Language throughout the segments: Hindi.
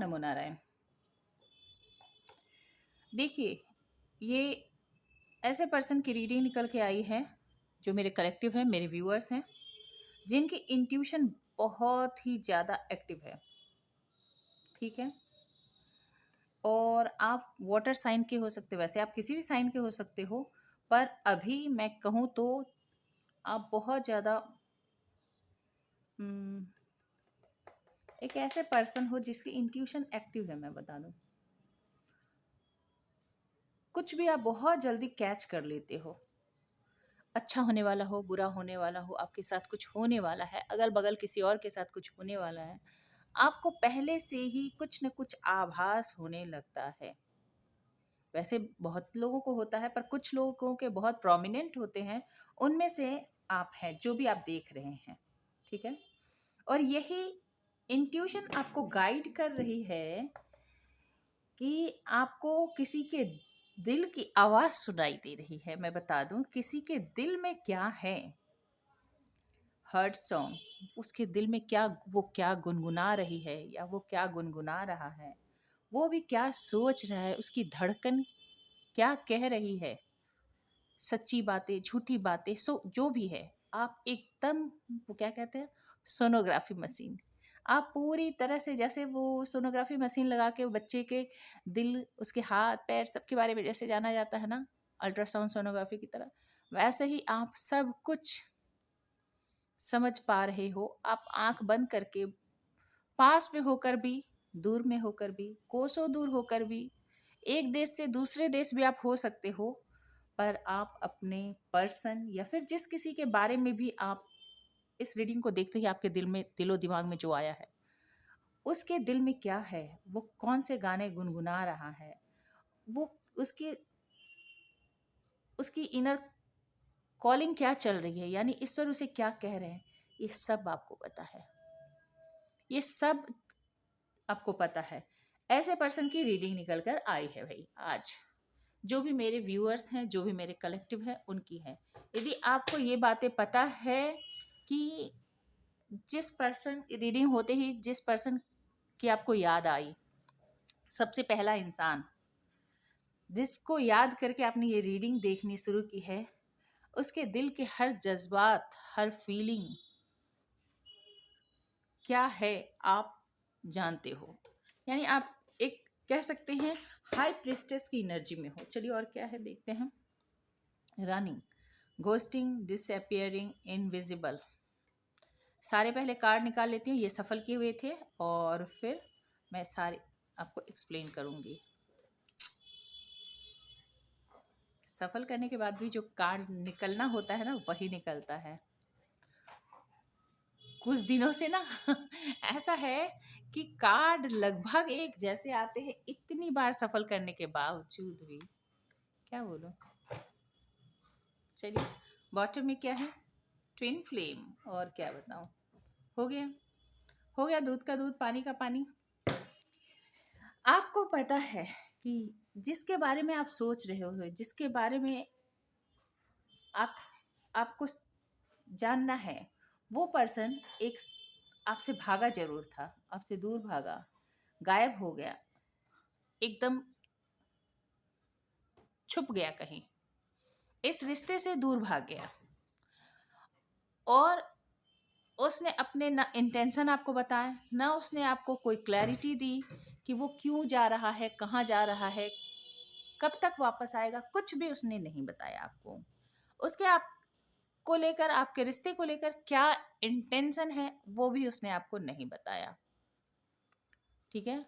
नमो नारायण। देखिए, ये ऐसे पर्सन की रीडिंग निकल के आई है जो मेरे कलेक्टिव है, मेरे व्यूअर्स हैं, जिनकी इंट्यूशन बहुत ही ज़्यादा एक्टिव है। ठीक है। और आप वाटर साइन के हो सकते हो, वैसे आप किसी भी साइन के हो सकते हो, पर अभी मैं कहूँ तो आप बहुत ज़्यादा एक ऐसे पर्सन हो जिसकी इंट्यूशन एक्टिव है। मैं बता दूं, कुछ भी आप बहुत जल्दी कैच कर लेते हो। अच्छा होने वाला हो, बुरा होने वाला हो, आपके साथ कुछ होने वाला है, अगल बगल किसी और के साथ कुछ होने वाला है, आपको पहले से ही कुछ न कुछ आभास होने लगता है। वैसे बहुत लोगों को होता है, पर कुछ लोगों के बहुत प्रोमिनेंट होते हैं। उनमें से आप हैं जो भी आप देख रहे हैं। ठीक है। और यही इंट्यूशन आपको गाइड कर रही है कि आपको किसी के दिल की आवाज सुनाई दे रही है। मैं बता दूं, किसी के दिल में क्या है। हर्ट सॉन्ग, उसके दिल में क्या, वो क्या गुनगुना रही है या वो क्या गुनगुना रहा है, वो भी क्या सोच रहा है, उसकी धड़कन क्या कह रही है, सच्ची बातें, झूठी बातें, सो जो भी है। आप एकदम, वो क्या कहते हैं, सोनोग्राफी मशीन। आप पूरी तरह से, जैसे वो सोनोग्राफी मशीन लगा के बच्चे के दिल, उसके हाथ पैर सबके बारे में जैसे जाना जाता है ना, अल्ट्रासाउंड सोनोग्राफी की तरह, वैसे ही आप सब कुछ समझ पा रहे हो। आप आंख बंद करके, पास में होकर भी, दूर में होकर भी, कोसों दूर होकर भी, एक देश से दूसरे देश भी आप हो सकते हो, पर आप अपने पर्सन या फिर जिस किसी के बारे में भी आप इस रीडिंग को देखते ही आपके दिल में, दिलो दिमाग में जो आया है, उसके दिल में क्या है, वो कौन से गाने गुनगुना रहा है, वो उसकी उसकी इनर कॉलिंग क्या चल रही है, यानी ईश्वर उसे क्या कह रहे हैं, ये सब आपको पता है। ये सब आपको पता है। ऐसे पर्सन की रीडिंग निकल कर आई है भाई आज। जो भी मेरे व्यूअर्स हैं, जो भी मेरे कलेक्टिव है, उनकी है। यदि आपको ये बातें पता है कि जिस पर्सन, रीडिंग होते ही जिस पर्सन की आपको याद आई, सबसे पहला इंसान जिसको याद करके आपने ये रीडिंग देखनी शुरू की है, उसके दिल के हर जज्बात, हर फीलिंग क्या है, आप जानते हो। यानी आप एक कह सकते हैं हाई प्रिस्टेस की एनर्जी में हो। चलिए और क्या है देखते हैं। Running, ghosting, disappearing, invisible. सारे पहले कार्ड निकाल लेती हूँ, ये सफल किए हुए थे, और फिर मैं सारे आपको एक्सप्लेन करूँगी। सफल करने के बाद भी जो कार्ड निकलना होता है ना, वही निकलता है। कुछ दिनों से ना ऐसा है कि कार्ड लगभग एक जैसे आते हैं, इतनी बार सफल करने के बावजूद भी। क्या बोलूं। चलिए, बॉटम में क्या है, ट्विन फ्लेम, और क्या बताऊं। हो गया, हो गया, दूध का दूध, पानी का पानी। आपको पता है कि जिसके बारे में आप सोच रहे हो, जिसके बारे में आप आपको जानना है, वो पर्सन एक आपसे भागा जरूर था, आपसे दूर भागा, गायब हो गया, एकदम छुप गया कहीं, इस रिश्ते से दूर भाग गया। और उसने अपने ना इंटेंशन आपको बताया, ना उसने आपको कोई क्लैरिटी दी कि वो क्यों जा रहा है, कहाँ जा रहा है, कब तक वापस आएगा, कुछ भी उसने नहीं बताया आपको। उसके आपको लेकर, आपके रिश्ते को लेकर क्या इंटेंशन है, वो भी उसने आपको नहीं बताया। ठीक है।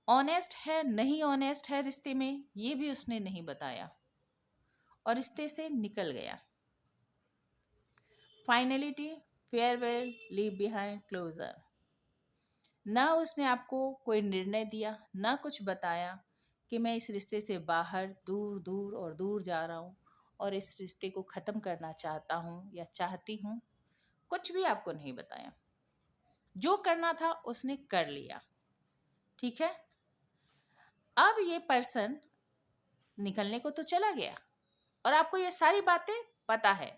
ऑनेस्ट है, नहीं ऑनेस्ट है रिश्ते में, ये भी उसने नहीं बताया, और रिश्ते से निकल गया। Finality, farewell, leave behind, closure. ना उसने आपको कोई निर्णय दिया, ना कुछ बताया कि मैं इस रिश्ते से बाहर, दूर दूर और दूर जा रहा हूँ, और इस रिश्ते को ख़त्म करना चाहता हूँ या चाहती हूँ। कुछ भी आपको नहीं बताया। जो करना था उसने कर लिया। ठीक है। अब ये पर्सन निकलने को तो चला गया, और आपको ये सारी बातें पता है।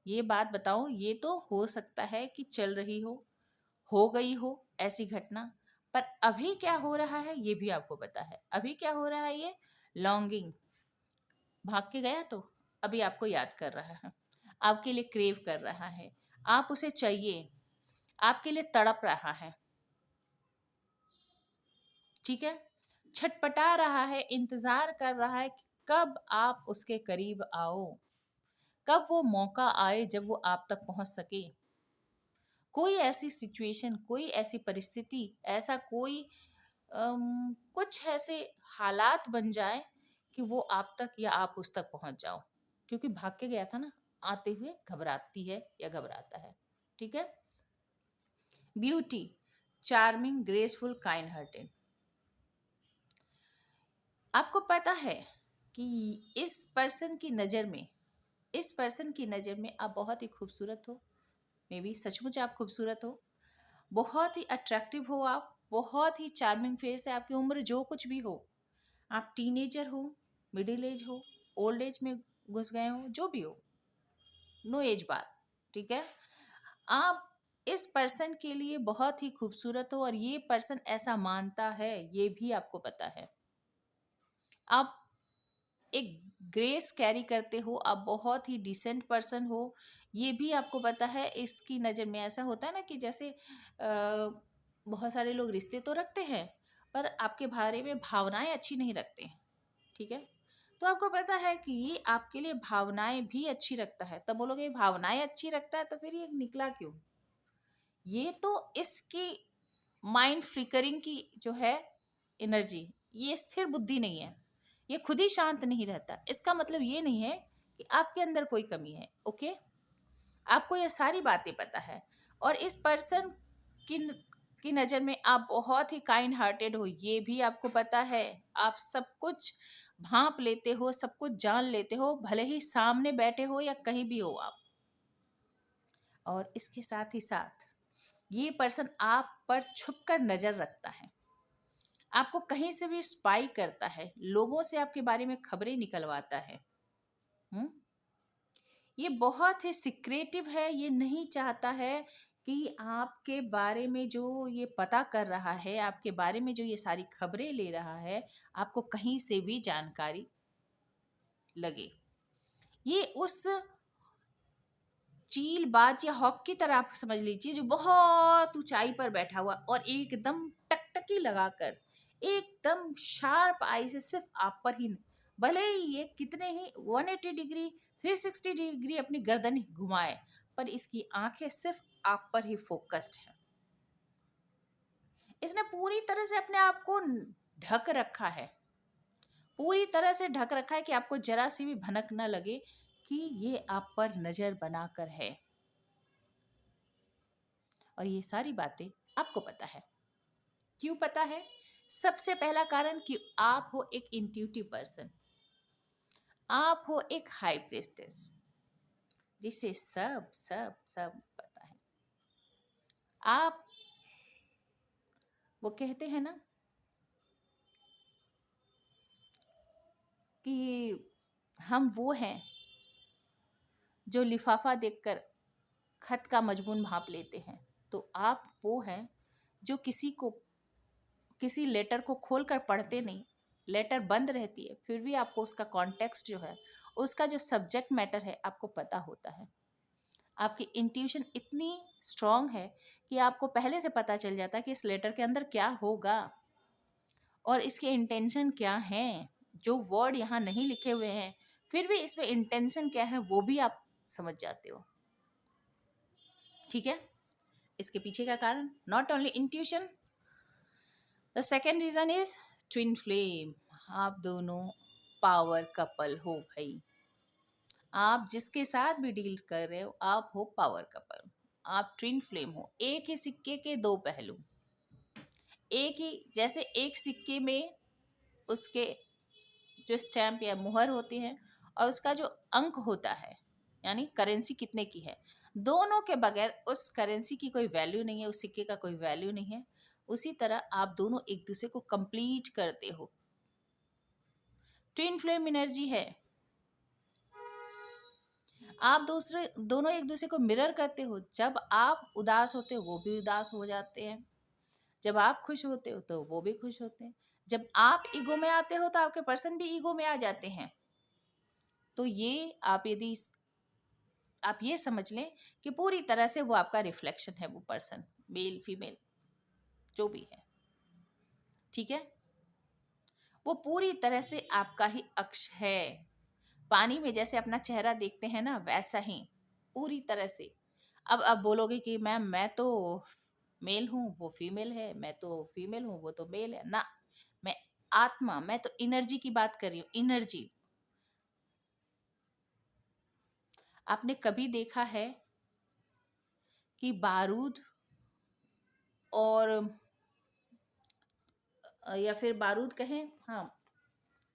ये बात बताओ, ये तो हो सकता है कि चल रही हो गई हो ऐसी घटना, पर अभी क्या हो रहा है ये भी आपको पता है। अभी क्या हो रहा है, ये लॉन्गिंग, भाग के गया तो अभी आपको याद कर रहा है, आपके लिए क्रेव कर रहा है, आप उसे चाहिए, आपके लिए तड़प रहा है, ठीक है, छटपटा रहा है, इंतजार कर रहा है कि कब आप उसके करीब आओ, कब वो मौका आए जब वो आप तक पहुंच सके। कोई ऐसी सिचुएशन, कोई ऐसी परिस्थिति, ऐसा कोई कुछ ऐसे हालात बन जाए कि वो आप तक या आप उस तक पहुंच जाओ, क्योंकि भाग के गया था ना, आते हुए घबराती है या घबराता है, ठीक है। Beauty, charming, graceful, kind hearted. आपको पता है कि इस पर्सन की नज़र में, इस पर्सन की नज़र में आप बहुत ही खूबसूरत हो, मे बी सचमुच आप खूबसूरत हो, बहुत ही अट्रैक्टिव हो, आप बहुत ही चार्मिंग फेस है आपकी, उम्र जो कुछ भी हो, आप टीनेजर हो, मिडिल एज हो, ओल्ड एज में घुस गए हो, जो भी हो, नो एज बार, ठीक है। आप इस पर्सन के लिए बहुत ही खूबसूरत हो और ये पर्सन ऐसा मानता है, ये भी आपको पता है। आप एक ग्रेस कैरी करते हो, आप बहुत ही डिसेंट पर्सन हो, ये भी आपको पता है। इसकी नज़र में ऐसा होता है ना कि जैसे बहुत सारे लोग रिश्ते तो रखते हैं पर आपके बारे में भावनाएं अच्छी नहीं रखते हैं, ठीक है। तो आपको पता है कि ये आपके लिए भावनाएं भी अच्छी रखता है, तब बोलोगे ये भावनाएं अच्छी रखता है तो फिर ये निकला क्यों। ये तो इसकी माइंड फ्लिकरिंग की जो है एनर्जी, ये स्थिर बुद्धि नहीं है, ये खुद ही शांत नहीं रहता। इसका मतलब ये नहीं है कि आपके अंदर कोई कमी है, ओके। आपको ये सारी बातें पता है और इस पर्सन की की नज़र में आप बहुत ही काइंड हार्टेड हो, ये भी आपको पता है। आप सब कुछ भांप लेते हो, सब कुछ जान लेते हो, भले ही सामने बैठे हो या कहीं भी हो आप। और इसके साथ ही साथ ये पर्सन आप पर छुपकर नजर रखता है, आपको कहीं से भी स्पाई करता है, लोगों से आपके बारे में खबरें निकलवाता है। हम्म, ये बहुत ही सिक्रेटिव है, ये नहीं चाहता है कि आपके बारे में जो ये पता कर रहा है, आपके बारे में जो ये सारी खबरें ले रहा है, आपको कहीं से भी जानकारी लगे। ये उस चीलबाज या हॉक की तरह आप समझ लीजिए जो बहुत ऊंचाई पर बैठा हुआ और एकदम टकटकी लगाकर, एकदम शार्प आई से सिर्फ आप पर ही, भले ही ये कितने ही 180 डिग्री 360 डिग्री अपनी गर्दन ही घुमाए, पर इसकी आंखें सिर्फ आप पर ही फोकस्ड है। इसने पूरी तरह से अपने आप को ढक रखा है, पूरी तरह से ढक रखा है कि आपको जरा सी भी भनक न लगे कि ये आप पर नजर बनाकर है। और ये सारी बातें आपको पता है। क्यों पता है? सबसे पहला कारण कि आप हो एक इंट्यूटिव पर्सन, आप हो एक हाई प्रेस्टेस, जिसे सब सब सब पता है। आप, वो कहते हैं ना कि हम वो हैं जो लिफाफा देखकर खत का मजमून भांप लेते हैं, तो आप वो हैं जो किसी लेटर को खोलकर पढ़ते नहीं, लेटर बंद रहती है फिर भी आपको उसका कॉन्टेक्स्ट जो है, उसका जो सब्जेक्ट मैटर है आपको पता होता है। आपकी इंट्यूशन इतनी स्ट्रांग है कि आपको पहले से पता चल जाता है कि इस लेटर के अंदर क्या होगा और इसके इंटेंशन क्या हैं। जो वर्ड यहाँ नहीं लिखे हुए हैं फिर भी इसमें इंटेंशन क्या है वो भी आप समझ जाते हो, ठीक है। इसके पीछे का कारण not only intuition, the second reason is twin flame. आप दोनों पावर कपल हो भाई, आप जिसके साथ भी डील कर रहे हो आप हो पावर कपल, आप ट्विन फ्लेम हो, एक ही सिक्के के दो पहलू। एक ही, जैसे एक सिक्के में उसके जो स्टैम्प या मुहर होती है और उसका जो अंक होता है, यानी करेंसी कितने की है, दोनों के बगैर उस करेंसी की कोई वैल्यू नहीं है, उस सिक्के का कोई वैल्यू नहीं है। उसी तरह आप दोनों एक दूसरे को कंप्लीट करते हो, ट्विन फ्लेम एनर्जी है। आप दूसरे दोनों एक दूसरे को मिरर करते हो, जब आप उदास होते हो वो भी उदास हो जाते हैं, जब आप खुश होते हो तो वो भी खुश होते हैं। जब आप ईगो में आते हो तो आपके पर्सन भी ईगो में आ जाते हैं। तो ये आप यदि आप ये समझ लें कि पूरी तरह से वो आपका रिफ्लेक्शन है, वो पर्सन, मेल फीमेल जो भी है, ठीक है। वो पूरी तरह से आपका ही अक्ष है। पानी में जैसे अपना चेहरा देखते हैं ना, वैसा ही पूरी तरह से। अब आप बोलोगे कि मैम मैं तो मेल हूँ, वो फीमेल है, मैं तो फीमेल हूँ, वो तो मेल है ना। मैं आत्मा, मैं तो एनर्जी की बात कर रही हूँ, एनर्जी। आपने कभी देखा है कि बारूद और या फिर बारूद कहें, हाँ,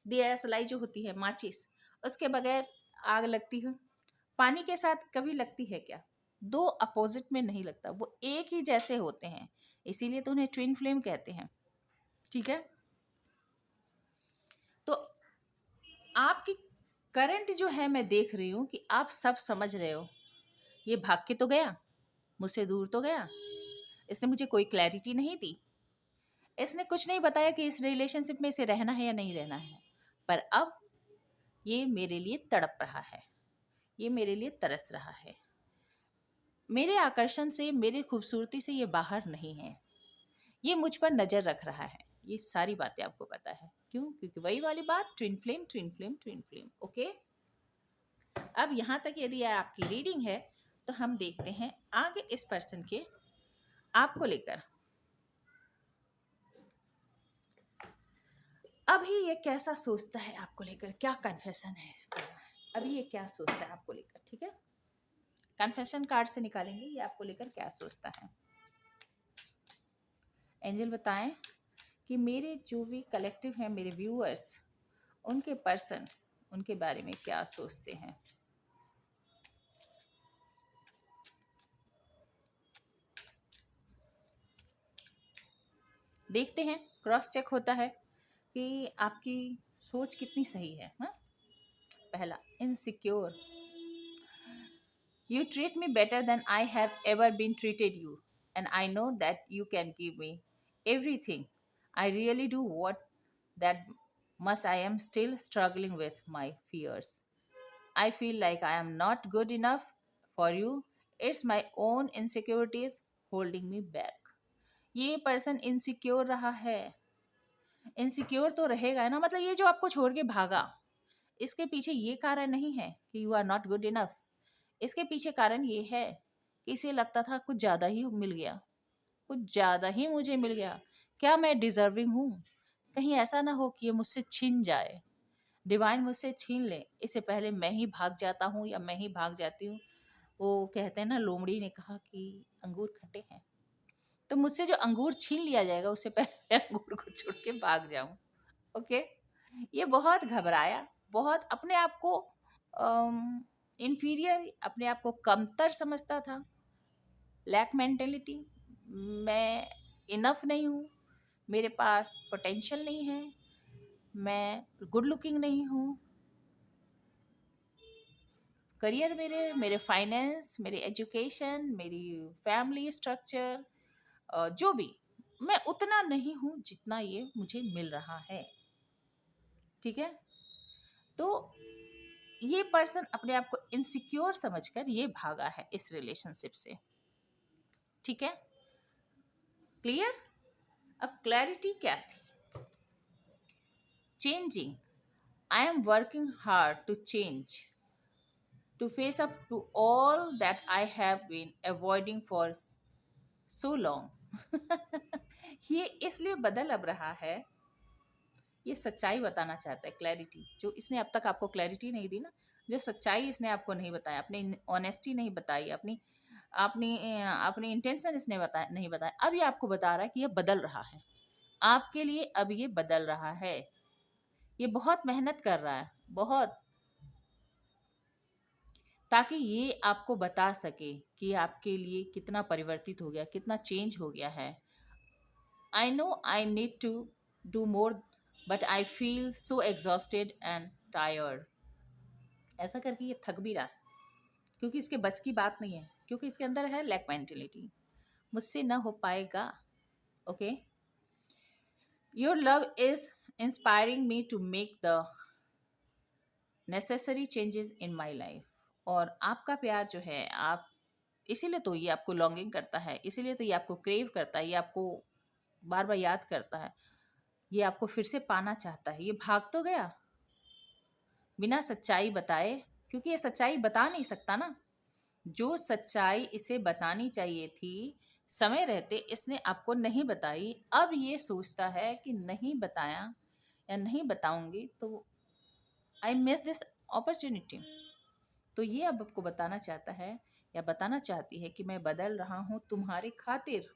दिया सलाई जो होती है, माचिस, उसके बगैर आग लगती हो? पानी के साथ कभी लगती है क्या? दो अपोजिट में नहीं लगता, वो एक ही जैसे होते हैं, इसीलिए तो उन्हें ट्विन फ्लेम कहते हैं, ठीक है। तो आपकी करंट जो है, मैं देख रही हूँ कि आप सब समझ रहे हो। ये भाग के तो गया, मुझसे दूर तो गया, इसने मुझे कोई क्लैरिटी नहीं दी, इसने कुछ नहीं बताया कि इस रिलेशनशिप में इसे रहना है या नहीं रहना है। पर अब ये मेरे लिए तड़प रहा है, ये मेरे लिए तरस रहा है, मेरे आकर्षण से, मेरी खूबसूरती से ये बाहर नहीं है, ये मुझ पर नजर रख रहा है। ये सारी बातें आपको पता है, क्यों? क्योंकि वही वाली बात, twin flame twin flame twin flame. Okay, अब यहाँ तक यदि आपकी रीडिंग है तो हम देखते हैं आगे इस पर्सन के आपको लेकर अभी ये कैसा सोचता है, आपको लेकर क्या कन्फेशन है, अभी ये क्या सोचता है आपको लेकर, ठीक है। कन्फेशन कार्ड से निकालेंगे ये आपको लेकर क्या सोचता है। एंजल बताएं कि मेरे जो भी कलेक्टिव हैं, मेरे व्यूअर्स, उनके पर्सन उनके बारे में क्या सोचते हैं। देखते हैं, क्रॉस चेक होता है कि आपकी सोच कितनी सही है। हाँ, पहला, insecure, you treat me better than I have ever been treated you and I know that you can give me everything I really do what that must I am still struggling with my fears I feel like I am not good enough for you. It's my own insecurities holding me back. ये पर्सन इनसिक्योर रहा है, इनसिक्योर तो रहेगा ना, मतलब ये जो आपको छोड़ के भागा, इसके पीछे ये कारण नहीं है कि you are not good enough. इसके पीछे कारण ये है कि इसे लगता था कुछ ज़्यादा ही मिल गया, कुछ ज़्यादा ही मुझे मिल गया, क्या मैं डिजर्विंग हूँ? कहीं ऐसा ना हो कि ये मुझसे छिन जाए, डिवाइन मुझसे छीन ले, इससे पहले मैं ही भाग जाता हूँ या मैं ही भाग जाती हूँ। वो कहते हैं ना, लोमड़ी ने कहा कि अंगूर खट्टे हैं, तो मुझसे जो अंगूर छीन लिया जाएगा उससे पहले अंगूर को छोड़ के भाग जाऊं। ओके, ये बहुत घबराया, बहुत अपने आप को इन्फीरियर, अपने आप को कमतर समझता था, लैक मेंटेलिटी, मैं इनफ नहीं हूँ, मेरे पास पोटेंशियल नहीं है, मैं गुड लुकिंग नहीं हूँ, करियर, मेरे मेरे फाइनेंस, मेरी एजुकेशन, मेरी फैमिली स्ट्रक्चर, जो भी, मैं उतना नहीं हूँ जितना ये मुझे मिल रहा है, ठीक है। तो ये पर्सन अपने आप को इनसिक्योर समझकर ये भागा है इस रिलेशनशिप से, ठीक है। क्लियर? अब क्लैरिटी क्या थी? Changing, I am working hard to change, to face up to all that I have been avoiding for so long. ये इसलिए बदल अब रहा है, ये सच्चाई बताना चाहता है, क्लैरिटी जो इसने अब तक आपको क्लैरिटी नहीं दी ना, जो सच्चाई इसने आपको नहीं बताया, अपनी ऑनेस्टी नहीं बताई, अपनी अपनी अपनी इंटेंशन इसने बताया नहीं बताया, अब ये आपको बता रहा है कि ये बदल रहा है आपके लिए, अब ये बदल रहा है, ये बहुत मेहनत कर रहा है, बहुत, ताकि ये आपको बता सके कि आपके लिए कितना परिवर्तित हो गया, कितना चेंज हो गया है। I know I need to do more but I feel so exhausted and tired. ऐसा करके ये थक भी रहा है, क्योंकि इसके बस की बात नहीं है, क्योंकि इसके अंदर है लैक मेंटेलिटी, मुझसे ना हो पाएगा, okay, your love is inspiring me to make the necessary changes in my life. और आपका प्यार जो है, आप इसीलिए तो ये आपको लॉन्गिंग करता है, इसीलिए तो ये आपको क्रेव करता है, ये आपको बार बार याद करता है, ये आपको फिर से पाना चाहता है। ये भाग तो गया बिना सच्चाई बताए, क्योंकि ये सच्चाई बता नहीं सकता ना। जो सच्चाई इसे बतानी चाहिए थी समय रहते, इसने आपको नहीं बताई। अब ये सोचता है कि नहीं बताया या नहीं बताऊंगी तो आई मिस दिस अपॉर्चुनिटी। तो ये अब आपको बताना चाहता है या बताना चाहती है कि मैं बदल रहा हूँ तुम्हारी खातिर।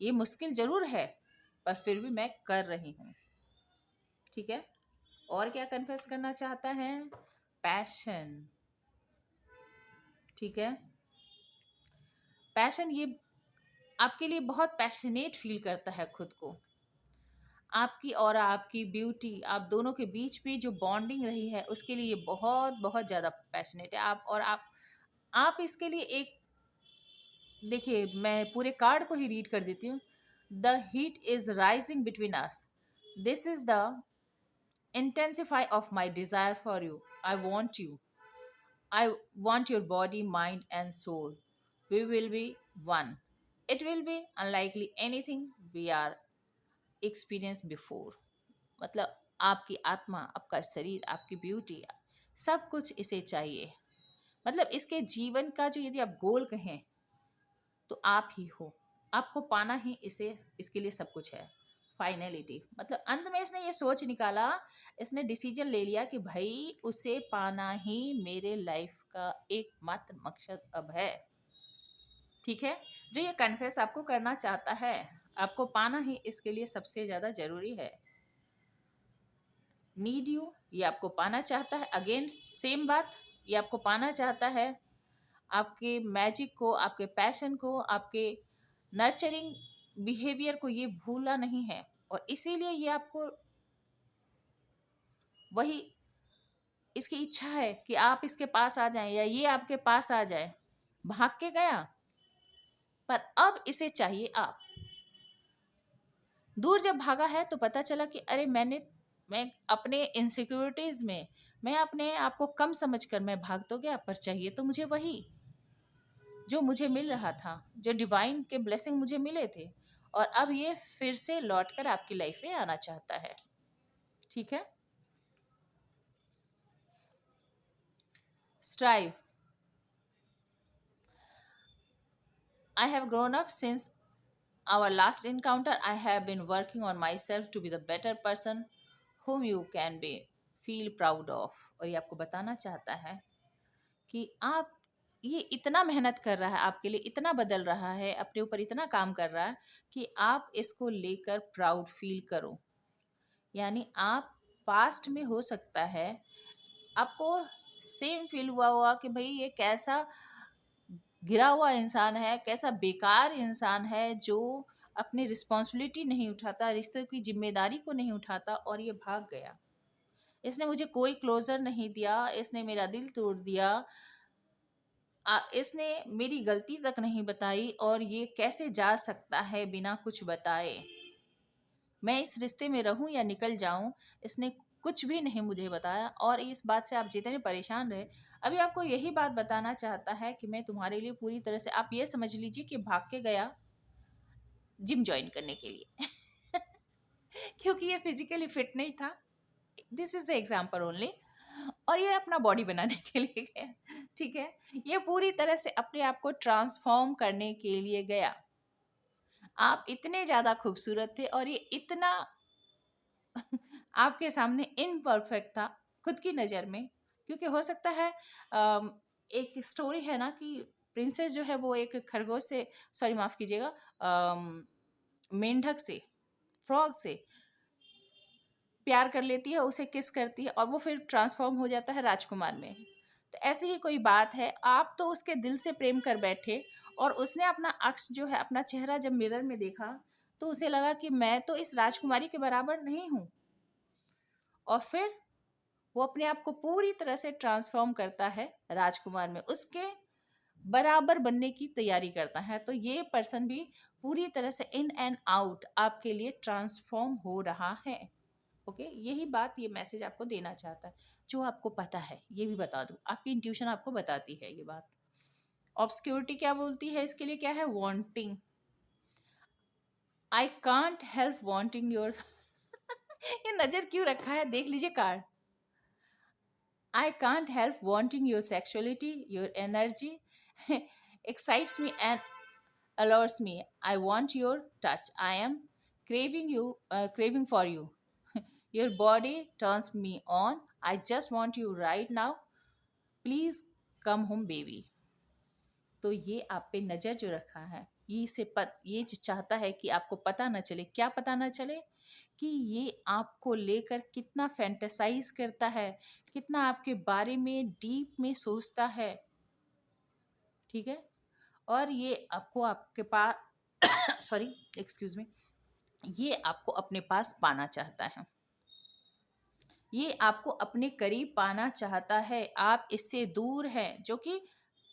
ये मुश्किल जरूर है पर फिर भी मैं कर रही हूँ। ठीक है, और क्या कन्फेस करना चाहता है? पैशन। ठीक है, पैशन, ये आपके लिए बहुत पैशनेट फील करता है खुद को। आपकी और आपकी ब्यूटी, आप दोनों के बीच में जो बॉन्डिंग रही है उसके लिए ये बहुत बहुत ज़्यादा पैशनेट है। आप इसके लिए एक, देखिए मैं पूरे कार्ड को ही रीड कर देती हूँ। The heat is rising between us, this is the intensify of my desire for you, I want you, I want your body, mind, and soul. We will be one. It will be unlikely anything we are experienced before. मतलब आपकी आत्मा, आपका शरीर, आपकी ब्यूटी, सब कुछ इसे चाहिए। मतलब इसके जीवन का जो यदि आप गोल कहें तो आप ही हो। आपको पाना ही इसे, इसके लिए सब कुछ है। फाइनलिटी, मतलब अंत में इसने ये सोच निकाला, इसने डिसीजन ले लिया कि भाई उसे पाना ही मेरे लाइफ का एकमात्र मकसद अब है। ठीक है, जो ये कन्फेस आपको करना चाहता है, आपको पाना ही इसके लिए सबसे ज्यादा जरूरी है। नीड यू, ये आपको पाना चाहता है। अगेन सेम बात, ये आपको पाना चाहता है। आपके मैजिक को, आपके पैशन को, आपके नर्चरिंग बिहेवियर को ये भूला नहीं है। और इसीलिए ये आपको, वही इसकी इच्छा है कि आप इसके पास आ जाएं या ये आपके पास आ जाए। भाग के गया पर अब इसे चाहिए आप। दूर जब भागा है तो पता चला कि अरे मैं अपने इनसिक्योरिटीज में, मैं अपने आप को कम समझकर मैं भाग तो गया, पर चाहिए तो मुझे वही जो मुझे मिल रहा था, जो डिवाइन के ब्लेसिंग मुझे मिले थे। और अब ये फिर से लौटकर आपकी लाइफ में आना चाहता है। ठीक है, strive. I have grown up since our last encounter. I have been working on myself to be the better person whom you can be feel proud of। और ये आपको बताना चाहता है कि आप, ये इतना मेहनत कर रहा है आपके लिए, इतना बदल रहा है, अपने ऊपर इतना काम कर रहा है कि आप इसको लेकर प्राउड फील करो। यानी आप पास्ट में हो सकता है आपको सेम फील हुआ हुआ कि भाई ये कैसा गिरा हुआ इंसान है, कैसा बेकार इंसान है जो अपनी रिस्पॉन्सिबिलिटी नहीं उठाता, रिश्तों की जिम्मेदारी को नहीं उठाता, और ये भाग गया। इसने मुझे कोई क्लोजर नहीं दिया, इसने मेरा दिल तोड़ दिया, इसने मेरी गलती तक नहीं बताई, और ये कैसे जा सकता है बिना कुछ बताए। मैं इस रिश्ते में रहूं या निकल जाऊं, इसने कुछ भी नहीं मुझे बताया। और इस बात से आप जितने परेशान रहे, अभी आपको यही बात बताना चाहता है कि मैं तुम्हारे लिए पूरी तरह से, आप ये समझ लीजिए कि भाग के गया जिम ज्वाइन करने के लिए क्योंकि ये फिजिकली फिट नहीं था। This is the example only. और ये अपना बॉडी बनाने के लिए गया। ठीक है, ये पूरी तरह से अपने आप को ट्रांसफॉर्म करने के लिए गया। आप इतने ज्यादा खूबसूरत थे और ये इतना आपके सामने इनपरफेक्ट था खुद की नज़र में। क्योंकि हो सकता है एक स्टोरी है ना कि प्रिंसेस जो है वो एक खरगोश से, सॉरी माफ़ कीजिएगा, मेंढक से, फ्रॉग से प्यार कर लेती है, उसे किस करती है और वो फिर ट्रांसफॉर्म हो जाता है राजकुमार में। तो ऐसी ही कोई बात है, आप तो उसके दिल से प्रेम कर बैठे और उसने अपना अक्स जो है, अपना चेहरा जब मिरर में देखा तो उसे लगा कि मैं तो इस राजकुमारी के बराबर नहीं हूँ। और फिर वो अपने आप को पूरी तरह से ट्रांसफॉर्म करता है राजकुमार में। उसके बराबर बनने की तैयारी करता है, तो ये पर्सन भी पूरी तरह से इन एंड आउट आपके लिए ट्रांसफॉर्म हो रहा है। ओके, यही बात ये मैसेज आपको देना चाहता है, जो आपको पता है। ये भी बता दूं, आपकी इंट्यूशन आपको बताती है ये बात। ऑब्सक्योरिटी क्या बोलती है इसके लिए? क्या है? Wanting. I can't help wanting your ये नजर क्यों रखा है, देख लीजिए card. I can't help wanting your sexuality, your energy excites me and allures me. I want your touch. I am craving for you. Your body turns me on. I just want you right now. Please come home, baby. तो ये आप पे नज़र जो रखा है, ये चाहता है कि आपको पता न चले। क्या पता न चले? कि ये आपको लेकर कितना फैंटेसाइज करता है, कितना आपके बारे में डीप में सोचता है। ठीक है, और ये आपको आपके पास सॉरी एक्सक्यूज मी, ये आपको अपने पास पाना चाहता है, ये आपको अपने करीब पाना चाहता है। आप इससे दूर हैं, जो कि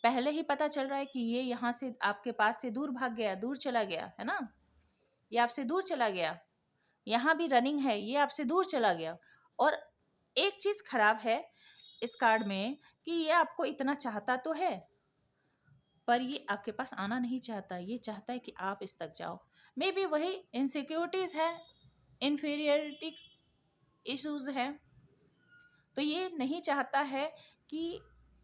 पहले ही पता चल रहा है कि ये यहाँ से आपके पास से दूर भाग गया, दूर चला गया है ना, ये आपसे दूर चला गया। यहाँ भी रनिंग है, ये आपसे दूर चला गया। और एक चीज खराब है इस कार्ड में कि ये आपको इतना चाहता तो है, पर ये आपके पास आना नहीं चाहता। ये चाहता है कि आप इस तक जाओ। मे बी वही इनसिक्योरिटीज है, इन्फीरियरिटी इश्यूज है, तो ये नहीं चाहता है कि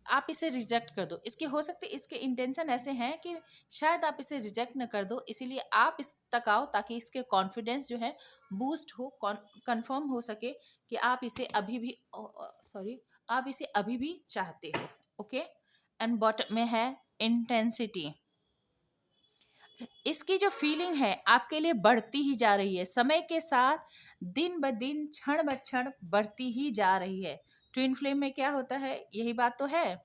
आप इसे रिजेक्ट कर दो। इसके हो सकते इसके इंटेंशन ऐसे हैं कि शायद आप इसे रिजेक्ट न कर दो, इसीलिए आप इस तक आओ ताकि इसके कॉन्फिडेंस जो है बूस्ट हो, कंफर्म हो सके कि आप इसे अभी भी आप इसे अभी भी चाहते हो। ओके, एंड बॉटम में है इंटेंसिटी। इसकी जो फीलिंग है आपके लिए बढ़ती ही जा रही है, समय के साथ दिन ब दिन क्षण ब क्षण बढ़ती ही जा रही है। ट्विन फ्लेम में क्या होता है, यही बात तो है।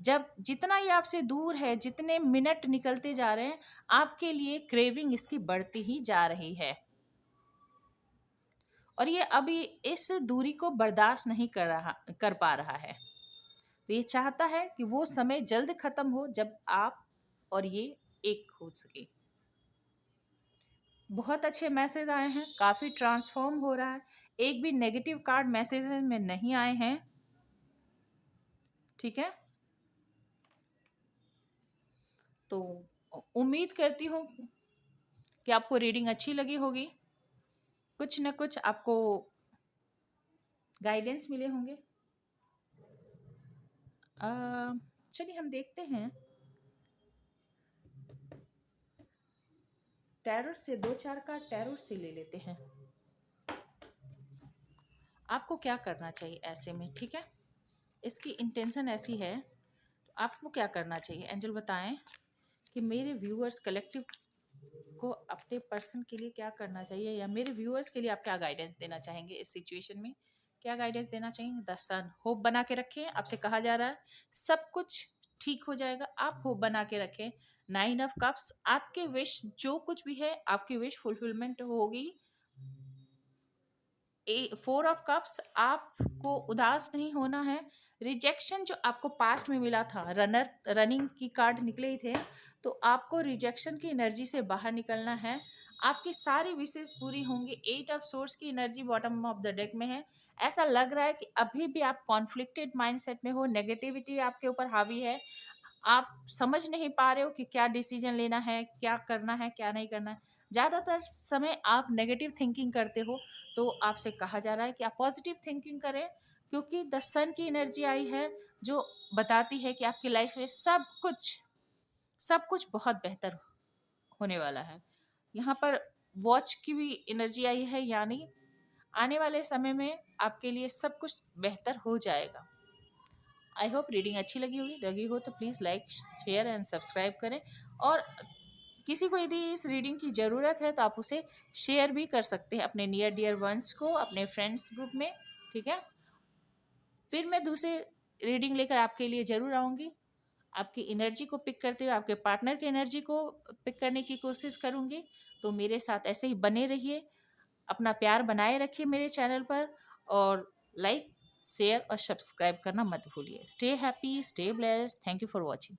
जब जितना ये आपसे दूर है, जितने मिनट निकलते जा रहे हैं, आपके लिए क्रेविंग इसकी बढ़ती ही जा रही है, और ये अभी इस दूरी को बर्दाश्त नहीं कर पा रहा है। तो ये चाहता है कि वो समय जल्द खत्म हो जब आप और ये एक हो सके। बहुत अच्छे मैसेज आए हैं, काफी ट्रांसफॉर्म हो रहा है। एक भी नेगेटिव कार्ड मैसेज में नहीं आए हैं। ठीक है, तो उम्मीद करती हूँ कि आपको रीडिंग अच्छी लगी होगी, कुछ न कुछ आपको गाइडेंस मिले होंगे। चलिए हम देखते हैं, टैरोट से 2-4 कार्ड टैरोट से ले लेते हैं। आपको क्या करना चाहिए ऐसे में? ठीक है, इसकी इंटेंशन ऐसी है, आपको क्या करना चाहिए? एंजल बताएं कि मेरे व्यूअर्स कलेक्टिव को अपने पर्सन के लिए क्या करना चाहिए, या मेरे व्यूअर्स के लिए आप क्या गाइडेंस देना चाहेंगे इस सिचुएशन में? क्या गाइडेंस देना चाहेंगे? द सन, होप बना के रखें। आपसे कहा जा रहा है सब कुछ ठीक हो जाएगा, आप होप बना के रखें। 9 ऑफ कप्स, आपके विश जो कुछ भी है आपकी विश फुलफिलमेंट होगी। 4 ऑफ कप्स, आपको उदास नहीं होना है। रिजेक्शन जो आपको पास्ट में मिला था, रनिंग की कार्ड निकले ही थे, तो आपको रिजेक्शन की एनर्जी से बाहर निकलना है। आपकी सारी विशेष पूरी होंगी। 8 ऑफ सोर्स की energy bottom of the deck में है। ऐसा लग रहा है कि अभी भी आप कॉन्फ्लिक्टेड माइंडसेट में हो, नेगेटिविटी आपके ऊपर हावी है, आप समझ नहीं पा रहे हो कि क्या डिसीजन लेना है, क्या करना है, क्या नहीं करना है। ज़्यादातर समय आप नेगेटिव थिंकिंग करते हो, तो आपसे कहा जा रहा है कि आप पॉजिटिव थिंकिंग करें, क्योंकि द सन की एनर्जी आई है जो बताती है कि आपकी लाइफ में सब कुछ बहुत बेहतर होने वाला है। यहाँ पर वॉच की भी एनर्जी आई है, यानी आने वाले समय में आपके लिए सब कुछ बेहतर हो जाएगा। आई होप रीडिंग अच्छी लगी हो तो please like share and subscribe करें, और किसी को यदि इस रीडिंग की ज़रूरत है तो आप उसे शेयर भी कर सकते हैं अपने नियर डियर वंस को, अपने फ्रेंड्स ग्रुप में। ठीक है, फिर मैं दूसरे रीडिंग लेकर आपके लिए ज़रूर आऊँगी। आपकी एनर्जी को पिक करते हुए आपके पार्टनर की एनर्जी को पिक करने की कोशिश करूँगी। तो मेरे साथ ऐसे ही बने रहिए, अपना प्यार बनाए रखिए मेरे चैनल पर, और लाइक शेयर और सब्सक्राइब करना मत भूलिए। Stay happy, stay blessed. Thank you for watching.